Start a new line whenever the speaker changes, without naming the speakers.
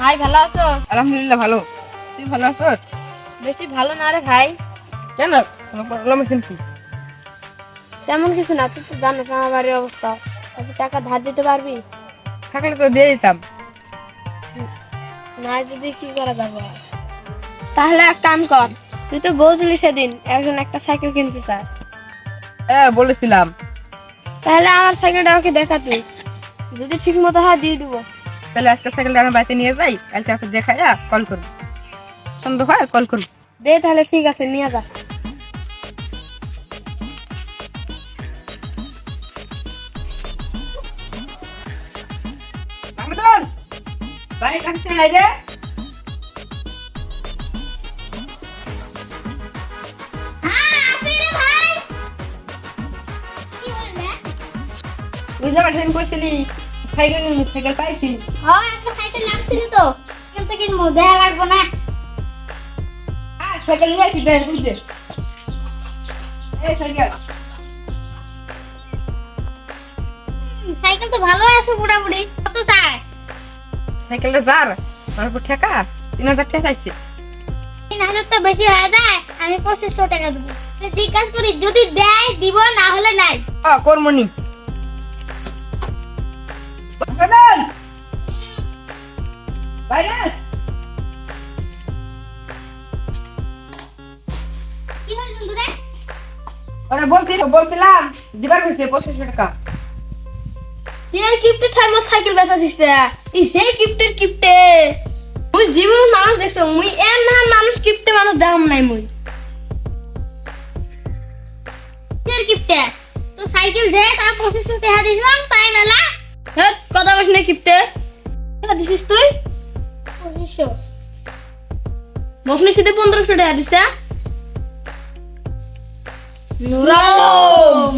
ভাই ভালো আছো?
আলহামদুলিল্লাহ ভালো। তুই ভালো আছো?
বেশি ভালো না রে ভাই।
কেন কোনো প্রবলেম আছে নাকি?
তেমন কিছু না, তুই তো জানিস আমার বাড়ির অবস্থা। আচ্ছা, টাকা ধার দিতে পারবি?
থাকলে তো দিয়ে দিতাম।
না যদি কি করা যাবে আর? তাহলে এক কাম কর, তুই তো বলছিলি সেদিন একজন একটা সাইকেল কিনতে চায়।
হ্যাঁ বলেছিলাম।
তাহলে আমার সাইকেলটা ওকে দেখা তুই, যদি ঠিক মতো হয় দিয়ে দিবো।
তাহলে আজকে সাইকেলটা আমার বাড়িতে নিয়ে যাই, কালকে ওকে দেখাই কল করবো। সন্দেহ হয় কল করবো।
দে তাহলে, ঠিক আছে নিয়ে যা।
মাহমুদুল, বাড়ি কাছে আয় রে। বুঝতে পারছেন কইছিলি সাইকেল পাইছি।
একটা সাইকেল লাগছিল তো, এখান থেকে দেখা লাগবো না।
সাইকেল নিয়ে আসি বেশ বুঝতে। এই সাইকেল
সাইকেল তো ভালো আছে মোটামুটি। কত চায়?
সাইকেলটা যার তারপর ঠেকা 3000 টাকা চাইছে।
3000 তো বেশি হয়ে যায়, আমি 2500 টাকা দেবো। জিজ্ঞাসা করি, যদি দেয় দিব, না হলে নাই।
কর্মনি বদল বাইরে।
কি হল বন্ধুরা?
ওরা বলছিলাম দিবার হয়েছে 2500 টাকা।
এই কিপ্টে ঠাইমা সাইকেল বেচাছিস রে? এই সেই কিপ্টের কিপ্টে মুই জীবন মানুষ দেখছো, মুই এর না মানুষ কিপ্টে মানুষ দাম নাই মুই।
কিসের কিপটে? তো সাইকেল যে তার 2500 টাকা দিলাম, তাই মেলা
হ্যাঁ, কথা বলিস না কিপ্টে। টাকা দিছিস তুই?
2500।
মফনের সাথে 1500 টাকা দিছে। নুরালম